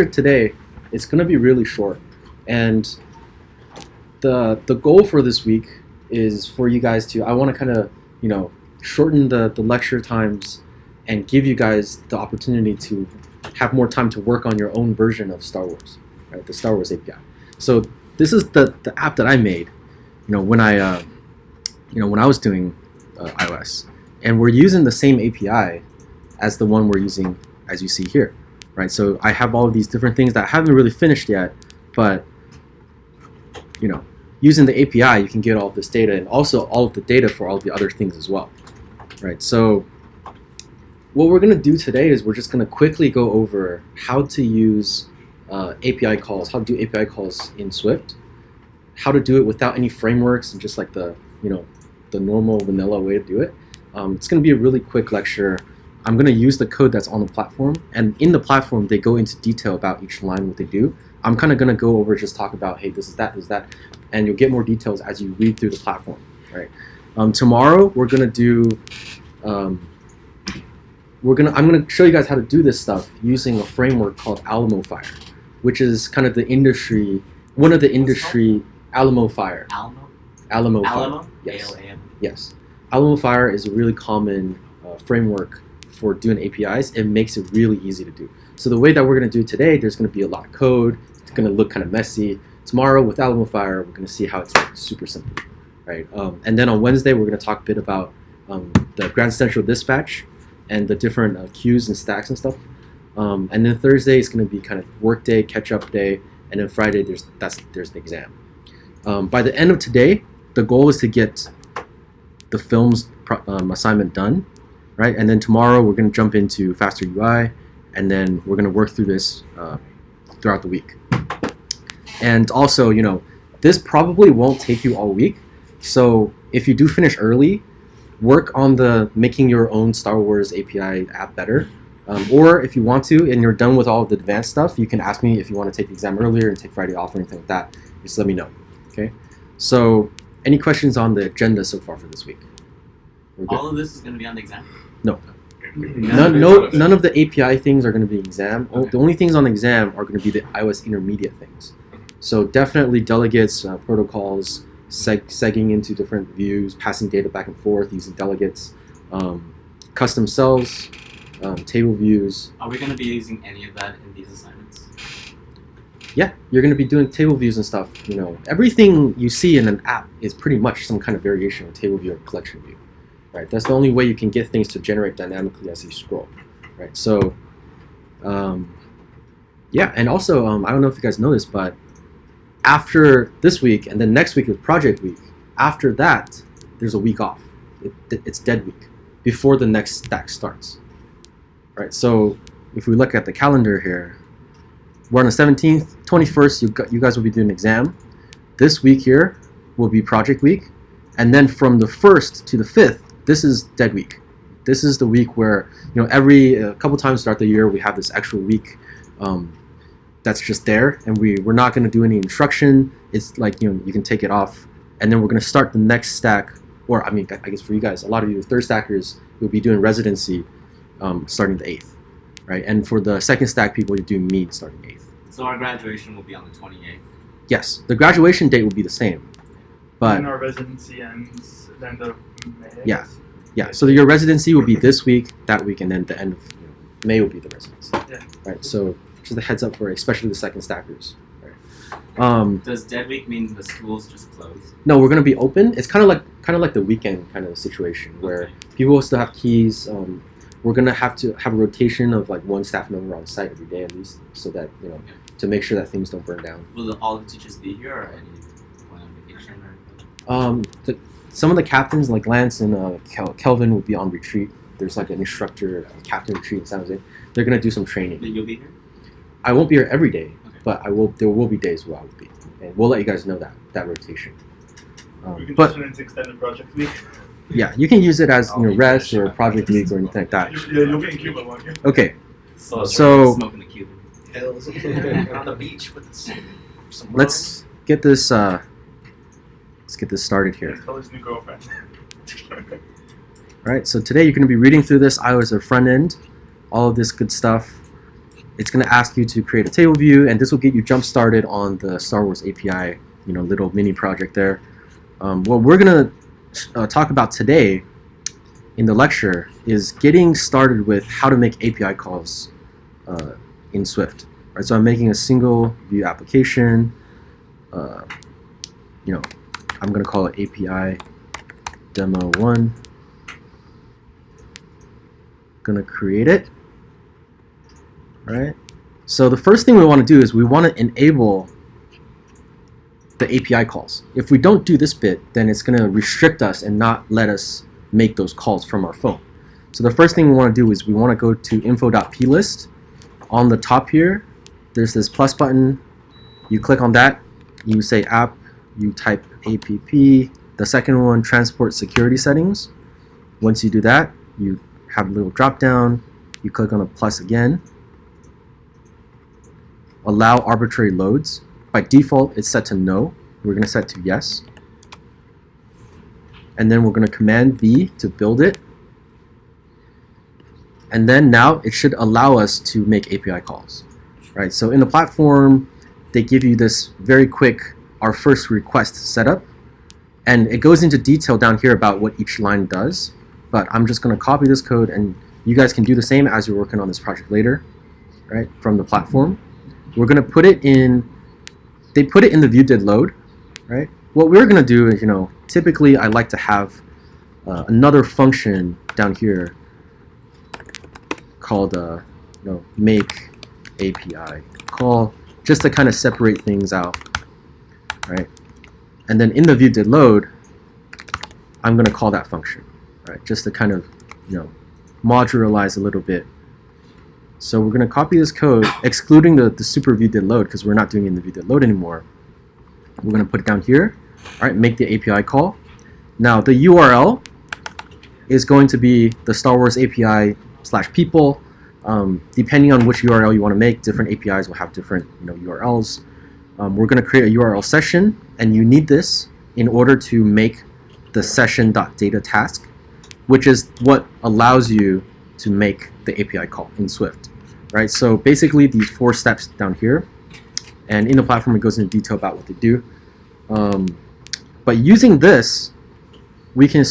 today, it's going to be really short. And the goal for this week is for you guys to, I want to kind of, shorten the lecture times and give you guys the opportunity to have more time to work on your own version of Star Wars, right? The Star Wars API. So this is the app that I made, when I was doing iOS, and we're using the same API as the one we're using, as you see here, right? So I have all of these different things that I haven't really finished yet, but using the API, you can get all of this data and also all of the data for all the other things as well, right? So what we're going to do today is we're just going to quickly go over how to use API calls, how to do API calls in Swift, how to do it without any frameworks and just like the normal vanilla way to do it. It's going to be a really quick lecture. I'm going to use the code that's on the platform, and in the platform they go into detail about each line, what they do. I'm kind of going to go over, just talk about, hey, this is that, and you'll get more details as you read through the platform, right? Tomorrow we're going to do, I'm going to show you guys how to do this stuff using a framework called Alamofire, which is kind of one of the industry, Alamofire. Alamofire. Alamo? Yes. A-L-A-M. Yes. Alamofire is a really common framework for doing APIs. It makes it really easy to do. So the way that we're going to do today, there's going to be a lot of code. It's going to look kind of messy. Tomorrow with Alamofire, we're going to see how it's like super simple, right? And then on Wednesday, we're going to talk a bit about the Grand Central Dispatch and the different queues and stacks and stuff. And then Thursday is going to be kind of work day, catch up day, and then Friday there's the exam. By the end of today, the goal is to get the film's assignment done, right? And then tomorrow we're going to jump into Faster UI, and then we're going to work through this throughout the week. And also, this probably won't take you all week. So if you do finish early, work on the making your own Star Wars API app better. Or if you want to, and you're done with all of the advanced stuff, you can ask me if you want to take the exam earlier and take Friday off or anything like that. Just let me know. Okay. So, any questions on the agenda so far for this week? All of this is going to be on the exam? No. None of the API things are going to be exam. Okay. The only things on the exam are going to be the iOS intermediate things. So definitely delegates, protocols, segging into different views, passing data back and forth using delegates, custom cells, table views. Are we going to be using any of that in these assignments? Yeah, you're going to be doing table views and stuff. Everything you see in an app is pretty much some kind of variation of table view or collection view. Right, that's the only way you can get things to generate dynamically as you scroll, right? So, yeah, and also, I don't know if you guys know this, but after this week and then next week is project week. After that, there's a week off. It's dead week before the next stack starts, right? So, if we look at the calendar here, we're on the 17th, 21st. You guys will be doing an exam. This week here will be project week, and then from the 1st to the 5th. This is dead week. This is the week where, every couple times throughout the year, we have this actual week that's just there, and we're not going to do any instruction. It's like, you can take it off, and then we're going to start the next stack, or I guess for you guys, a lot of you third stackers, you'll be doing residency starting the 8th, right? And for the second stack people, you're doing meet starting 8th. So our graduation will be on the 28th? Yes, the graduation date will be the same, but and our residency ends at the end of May. Yeah. So your residency will be this week, that week, and then the end of May will be the residency. Yeah. Right. So just a heads up for especially the second stackers. Right. Does dead week mean the school's just closed? No, we're gonna be open. It's kind of like the weekend kind of situation where Okay. people will still have keys. We're gonna have to have a rotation of like one staff member on site every day at least, so that to make sure that things don't burn down. Will all the teachers be here, or anyone on vacation? Or? Some of the captains, like Lance and Kelvin, will be on retreat. There's like an instructor, captain retreat in San Jose. They're gonna do some training. You'll be here? I won't be here every day, Okay. but there will be days where I will be, and we'll let you guys know that rotation. We can But turn it into extended project week. yeah, you can use it as rest or project week or anything like that. Yeah, you'll be in Cuba, won't you? Okay, So smoking the Cuban. Hills on the beach with some let's get this started here. Let's call his new girlfriend. All right, so today you're going to be reading through this iOS front end, all of this good stuff. it's going to ask you to create a table view, and this will get you jump started on the Star Wars API, little mini project there. What we're going to talk about today in the lecture is getting started with how to make API calls in Swift. Right, so I'm making a single view application. I'm going to call it API demo 1. Going to create it. Right. So the first thing we want to do is we want to enable the API calls. If we don't do this bit, then it's going to restrict us and not let us make those calls from our phone. So the first thing we want to do is we want to go to info.plist. On the top here, there's this plus button. You click on that. You say app. You type app. The second one, transport security settings. Once you do that, you have a little drop down. You click on the plus again. Allow arbitrary loads. By default, it's set to no. We're going to set to yes. And then we're going to command B to build it. And then now it should allow us to make API calls. Right? So in the platform, they give you this very quick, our first request setup. And it goes into detail down here about what each line does. But I'm just going to copy this code, and you guys can do the same as you're working on this project later, right, from the platform. We're going to put it in, they put it in the view.did.load, right? What we're going to do is, typically I like to have another function down here called, make API call, just to kind of separate things out, right? And then in the view.did.load, I'm going to call that function, right? Just to kind of, modularize a little bit. So we're going to copy this code, excluding the super view.did.load, because we're not doing it in the view.did.load anymore. We're going to put it down here. All right, make the API call. Now the URL is going to be the Star Wars API /people. Depending on which URL you want to make, different APIs will have different URLs. We're going to create a URL session, and you need this in order to make the session.data task, which is what allows you to make the API call in Swift, right? So basically these 4 steps down here, and in the platform it goes into detail about what they do. But using this, we can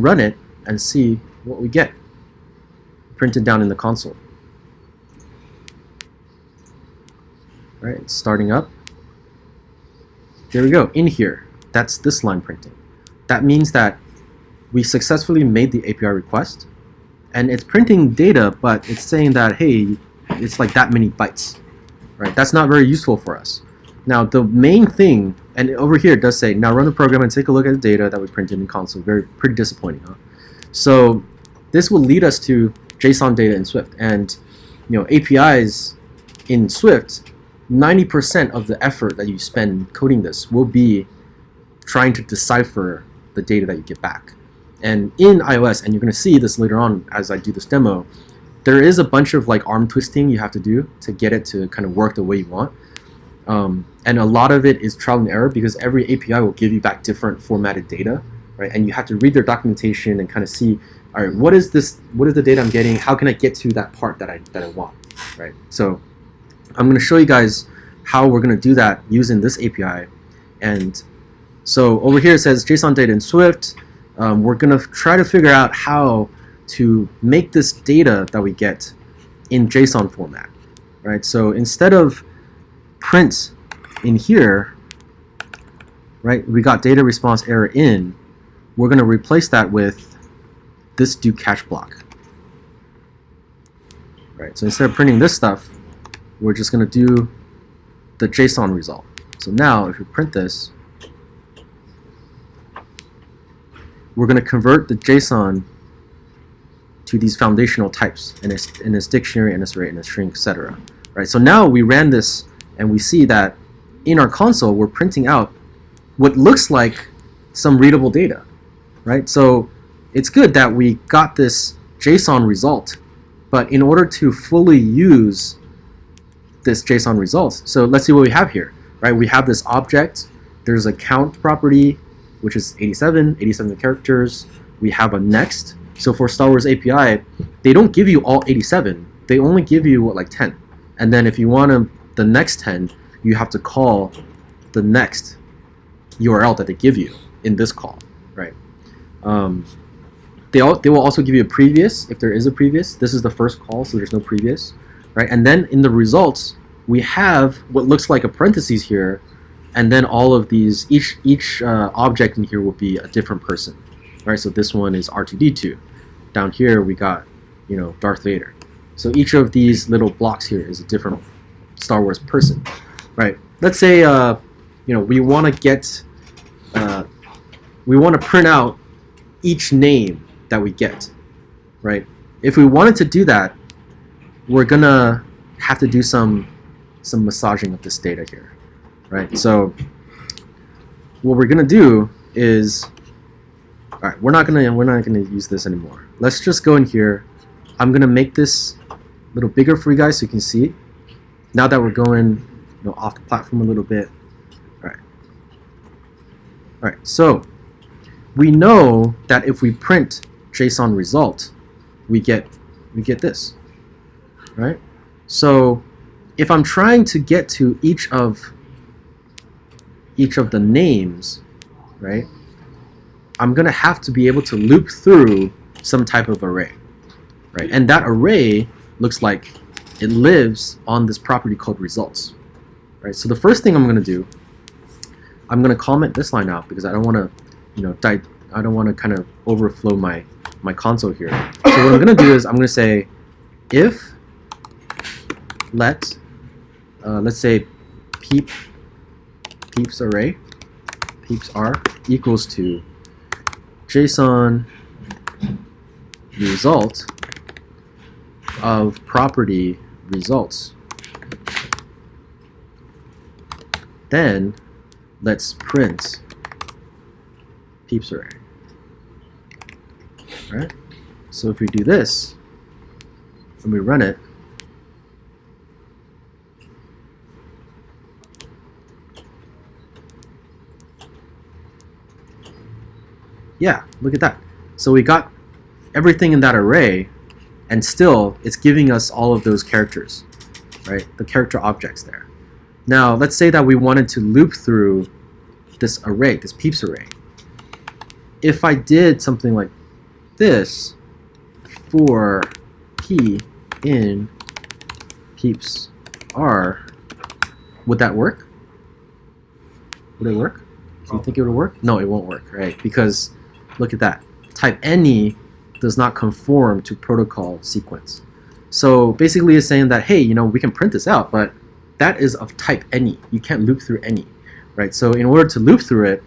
run it and see what we get printed down in the console. Right, it's starting up. There we go, in here, that's this line printing. That means that we successfully made the API request, and it's printing data, but it's saying that, hey, it's like that many bytes, right? That's not very useful for us. Now, the main thing, and over here it does say, now run the program and take a look at the data that we printed in console. Pretty disappointing, huh? So this will lead us to JSON data in Swift, and APIs in Swift, 90% of the effort that you spend coding this will be trying to decipher the data that you get back. And in iOS, and you're going to see this later on as I do this demo, there is a bunch of arm twisting you have to do to get it to kind of work the way you want. And a lot of it is trial and error, because every API will give you back different formatted data, right? And you have to read their documentation and kind of see, all right, what is this? What is the data I'm getting? How can I get to that part that I want, right? So I'm going to show you guys how we're going to do that using this API. And so over here it says JSON data in Swift. We're going to try to figure out how to make this data that we get in JSON format, right? So instead of print in here, right, we got data response error in, we're going to replace that with this do catch block, right? So instead of printing this stuff, we're just going to do the JSON result. So now if you print this, we're going to convert the JSON to these foundational types in its dictionary, in its array, in its string, etc. Right? So now we ran this, and we see that in our console we're printing out what looks like some readable data, right? So it's good that we got this JSON result, but in order to fully use this JSON result, so let's see what we have here, right? We have this object, there's a count property, which is 87 characters. We have a next. So for Star Wars API, they don't give you all 87. They only give you, 10, And then if you want the next 10, you have to call the next URL that they give you in this call, right? They will also give you a previous if there is a previous. This is the first call, so there's no previous, right? And then in the results, we have what looks like a parentheses here, and then all of these, each object in here will be a different person, right? So this one is R2D2. Down here we got, Darth Vader. So each of these little blocks here is a different Star Wars person, right? Let's say, we want to get, we want to print out each name that we get, right? If we wanted to do that, we're gonna have to do some massaging of this data here, right? So what we're gonna do is, all right, we're not gonna use this anymore. Let's just go in here. I'm gonna make this a little bigger for you guys so you can see it. Now that we're going, off the platform a little bit. All right. So we know that if we print JSON result, we get this, right? So if I'm trying to get to each of the names, right, I'm gonna have to be able to loop through some type of array, right? And that array looks like it lives on this property called results, right? So the first thing I'm gonna do, I'm gonna comment this line out because I don't want to, I don't want to kind of overflow my console here. So what I'm gonna do is I'm gonna say if let let's say peeps array peeps r equals to JSON result of property results. Then let's print peeps array. All right. So if we do this and we run it, yeah, look at that. So we got everything in that array, and still it's giving us all of those characters, right? The character objects there. Now let's say that we wanted to loop through this array, this peeps array. If I did something like this for p in peeps r, would that work? Would it work? Do you think it would work? No, it won't work, right? Because look at that. Type any does not conform to protocol sequence. So basically it's saying that, hey, we can print this out, but that is of type any. You can't loop through any, right? So in order to loop through it,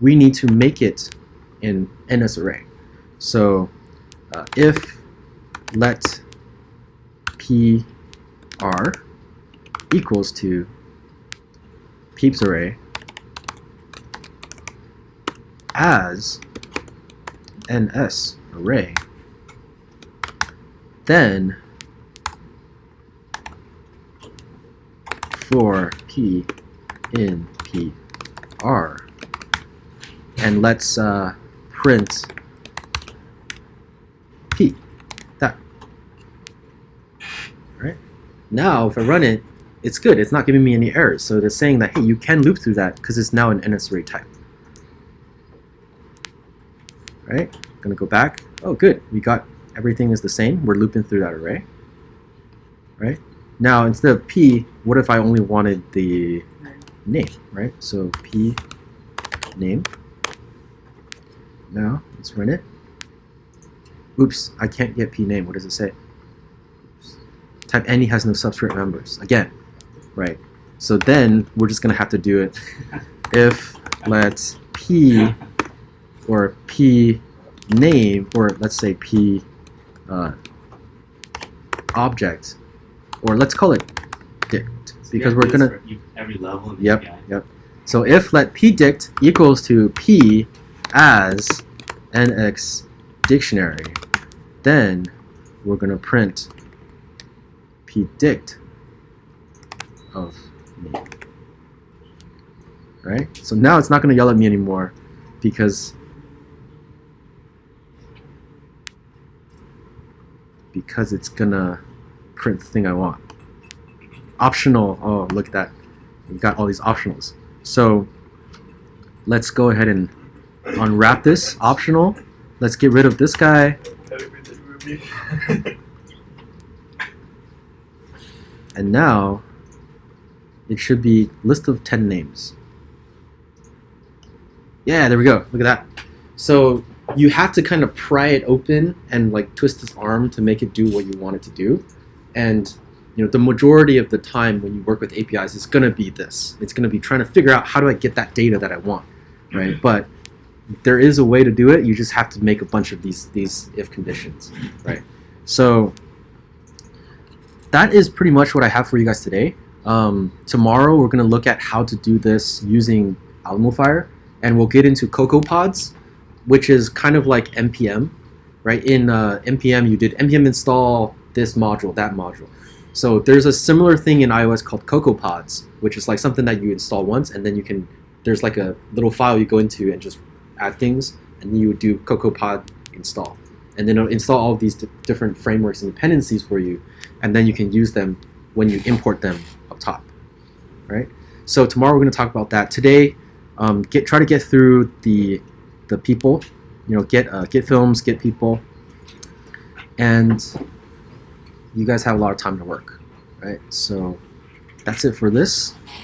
we need to make it in NS array. So if let p r equals to peeps array as NS array, then for p in p r, and let's print p, that. Right? Now if I run it, it's good. It's not giving me any errors. So it's saying that, hey, you can loop through that because it's now an NS array type. Right? Gonna go back. Oh, good. We got everything is the same. We're looping through that array. Right? Now instead of p, what if I only wanted the name? Right? So p name. Now let's run it. Oops, I can't get p name. What does it say? Oops. Type any has no substrate members. Again, right? So then we're just gonna have to do it. If let p or p name, or let's say p object, or let's call it dict, because we're gonna every level. Of yep, API. yep. So if let p dict equals to p as nx dictionary, then we're gonna print p dict of me. Right? So now it's not gonna yell at me anymore because it's gonna print the thing I want. optional. Oh, look at that. You got all these optionals. So let's go ahead and unwrap this optional. Let's get rid of this guy. And now it should be list of 10 names. Yeah, there we go. Look at that. So you have to kind of pry it open and like twist its arm to make it do what you want it to do. And the majority of the time when you work with APIs, it's going to be this. It's going to be trying to figure out how do I get that data that I want, right? But there is a way to do it. You just have to make a bunch of these if conditions, right? So that is pretty much what I have for you guys today. Tomorrow we're going to look at how to do this using AlimoFire, and we'll get into CocoaPods, which is kind of like NPM, right? In NPM, you did NPM install this module, that module. So there's a similar thing in iOS called CocoaPods, which is like something that you install once, and then there's like a little file you go into and just add things, and then you would do CocoaPod install. And then it'll install all of these different frameworks and dependencies for you, and then you can use them when you import them up top, right? So tomorrow we're going to talk about that. Today, try to get through the people, get films, get people, and you guys have a lot of time to work, right? So that's it for this.